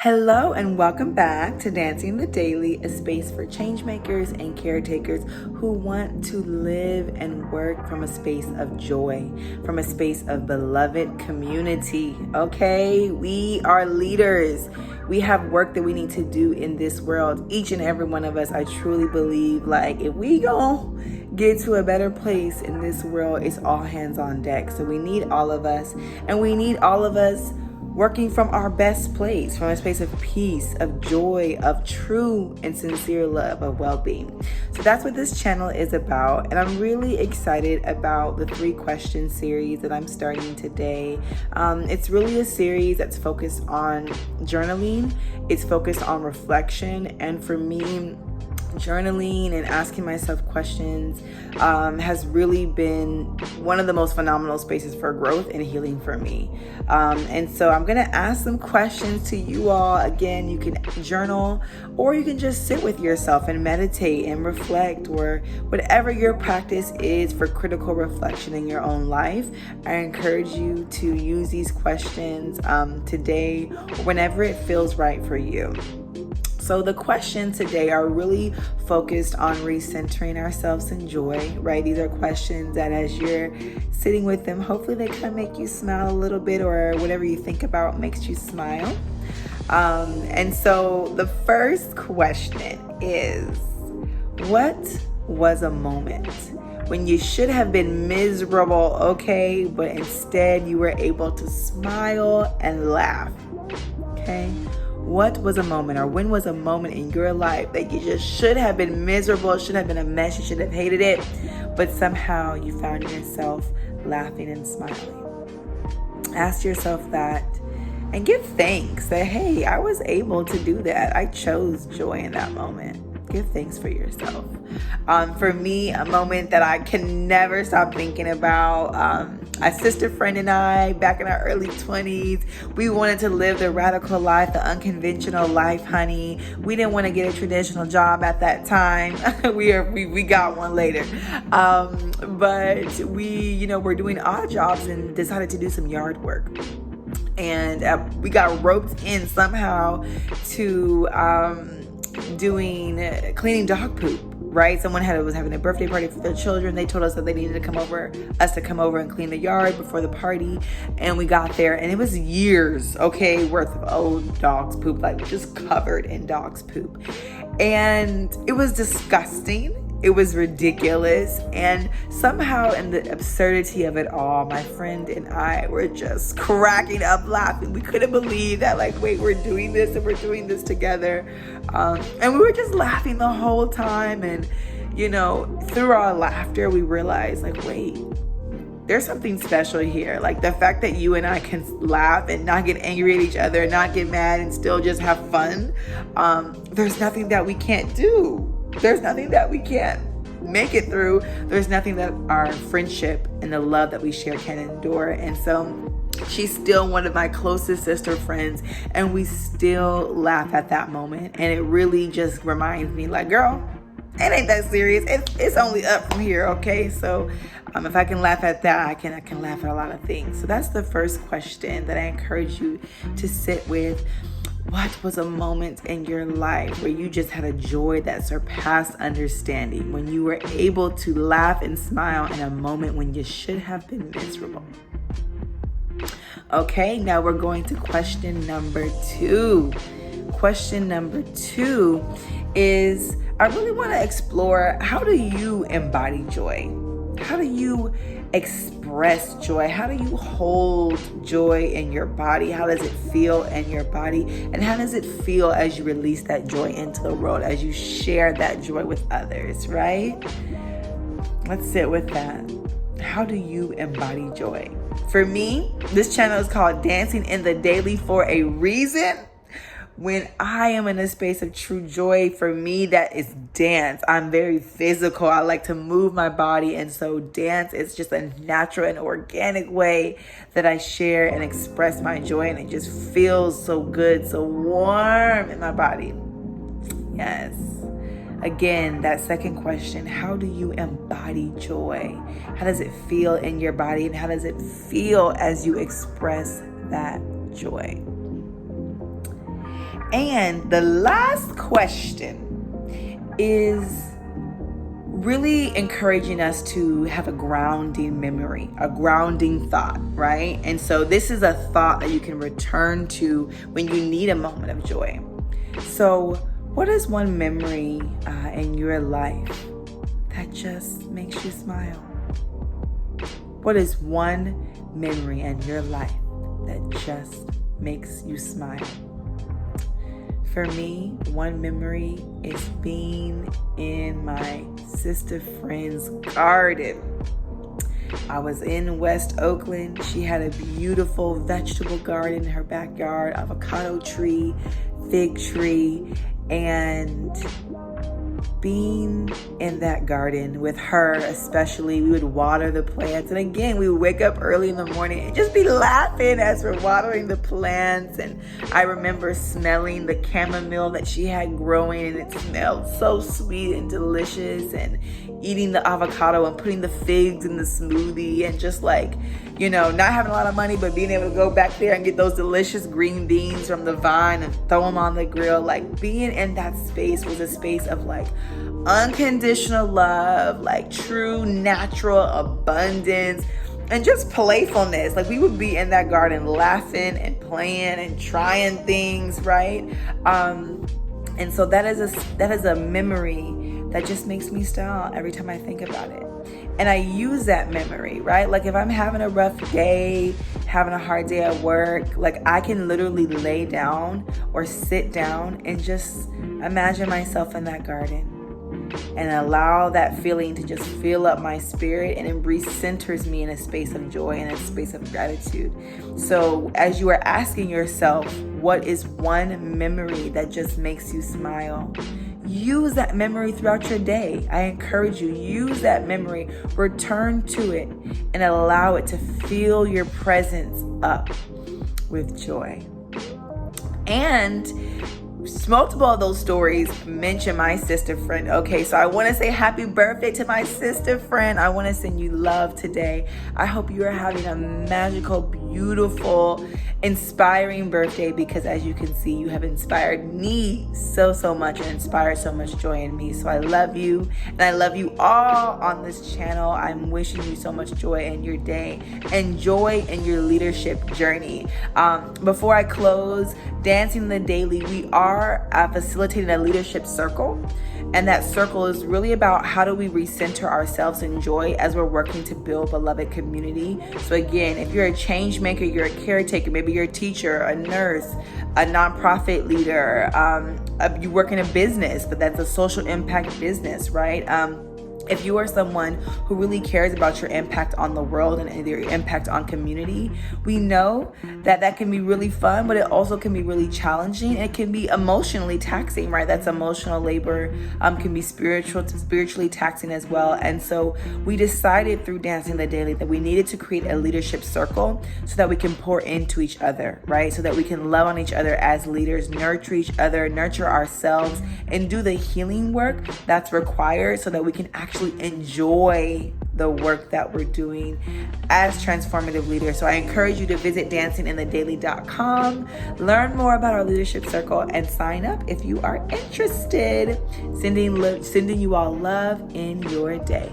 Hello and welcome back to Dancing the Daily, a space for change makers and caretakers who want to live and work from a space of joy, from a space of beloved community. Okay, we are leaders. We have work that we need to do in this world. Each and every one of us, I truly believe, if we gonna get to a better place in this world, it's all hands on deck. So we need all of us, and we need all of us working from our best place, from a space of peace, of joy, of true and sincere love, of well-being. So that's what this channel is about, and I'm really excited about the 3-question series that I'm starting today. It's really a series that's focused on journaling, it's focused on reflection, and for me, journaling and asking myself questions has really been one of the most phenomenal spaces for growth and healing for me. And so I'm going to ask some questions to you all. Again, you can journal, or you can just sit with yourself and meditate and reflect, or whatever your practice is for critical reflection in your own life. I encourage you to use these questions today or whenever it feels right for you. So the questions today are really focused on recentering ourselves in joy, right? These are questions that as you're sitting with them, hopefully they kind of make you smile a little bit, or whatever you think about makes you smile. And so the first question is, what was a moment when you should have been miserable, okay, but instead you were able to smile and laugh, okay? What was a moment, or when was a moment in your life that you just should have been miserable, should have been a mess, you should have hated it, but somehow you found yourself laughing and smiling? Ask yourself that and give thanks that, hey, I was able to do that. I chose joy in that moment. Give thanks for yourself. For me, a moment that I can never stop thinking about, a sister friend and I, back in our early 20s, we wanted to live the radical life, the unconventional life, honey. We didn't want to get a traditional job at that time. we got one later. But we, were doing odd jobs and decided to do some yard work. And we got roped in somehow to cleaning dog poop, right? Someone was having a birthday party for their children. They told us that they needed to come over and clean the yard before the party. And we got there, and it was years, worth of old dog's poop, just covered in dog's poop. And it was disgusting. It was ridiculous. And somehow, in the absurdity of it all, my friend and I were just cracking up laughing. We couldn't believe that, wait, we're doing this, and we're doing this together. And we were just laughing the whole time. And, through our laughter, we realized, wait, there's something special here. The fact that you and I can laugh and not get angry at each other, not get mad, and still just have fun. There's nothing that we can't do. There's nothing that we can't make it through. There's nothing that our friendship and the love that we share can endure. And so she's still one of my closest sister friends, and we still laugh at that moment. And it really just reminds me, girl, it ain't that serious. It's only up from here, okay? So if I can laugh at that, I can laugh at a lot of things. So that's the first question that I encourage you to sit with. What was a moment in your life where you just had a joy that surpassed understanding, when you were able to laugh and smile in a moment when you should have been miserable? Okay, now we're going to question number 2. Question number 2 is, I really want to explore, how do you embody joy? How do you express joy? How do you hold joy in your body? How does it feel in your body? And how does it feel as you release that joy into the world, as you share that joy with others, right? Let's sit with that. How do you embody joy? For me, this channel is called Dancing in the Daily for a reason. When I am in a space of true joy, for me, that is dance. I'm very physical. I like to move my body. And so dance is just a natural and organic way that I share and express my joy. And it just feels so good, so warm in my body. Yes. Again, that second question, how do you embody joy? How does it feel in your body? And how does it feel as you express that joy? And the last question is really encouraging us to have a grounding memory, a grounding thought, right? And so this is a thought that you can return to when you need a moment of joy. So what is one memory in your life that just makes you smile? What is one memory in your life that just makes you smile? For me, one memory is being in my sister friend's garden. I was in West Oakland. She had a beautiful vegetable garden in her backyard, avocado tree, fig tree, and being in that garden with her especially, we would water the plants. And again, we would wake up early in the morning and just be laughing as we're watering the plants. And I remember smelling the chamomile that she had growing, and it smelled so sweet and delicious, and eating the avocado and putting the figs in the smoothie, and just like, not having a lot of money, but being able to go back there and get those delicious green beans from the vine and throw them on the grill. Like, being in that space was a space of like unconditional love, like true natural abundance, and just playfulness. Like, we would be in that garden laughing and playing and trying things, right? And so that is a memory that just makes me smile every time I think about it. And I use that memory, right? Like, if I'm having a rough day, having a hard day at work, like, I can literally lay down or sit down and just imagine myself in that garden and allow that feeling to just fill up my spirit, and it recenters me in a space of joy and a space of gratitude. So as you are asking yourself, what is one memory that just makes you smile? Use that memory throughout your day. I encourage you, use that memory, return to it, and allow it to fill your presence up with joy. And multiple of those stories mention my sister friend. Okay, so I want to say happy birthday to my sister friend. I want to send you love today. I hope you are having a magical, beautiful, inspiring birthday, because as you can see, you have inspired me so much and inspired so much joy in me. So I love you, and I love you all on this channel. I'm wishing you so much joy in your day and joy in your leadership journey. Before I close, Dancing the Daily, we are facilitating a leadership circle. And that circle is really about how do we recenter ourselves in joy as we're working to build beloved community. So again, if you're a change maker, you're a caretaker, maybe you're a teacher, a nurse, a nonprofit leader, you work in a business, but that's a social impact business, right? If you are someone who really cares about your impact on the world and your impact on community, we know that can be really fun, but it also can be really challenging. It can be emotionally taxing, right? That's emotional labor, can be spiritually taxing as well. And so we decided through Dancing the Daily that we needed to create a leadership circle so that we can pour into each other, right? So that we can love on each other as leaders, nurture each other, nurture ourselves, and do the healing work that's required so that we can actually enjoy the work that we're doing as transformative leaders. So I encourage you to visit dancinginthedaily.com, learn more about our leadership circle, and sign up if you are interested. Sending you all love in your day.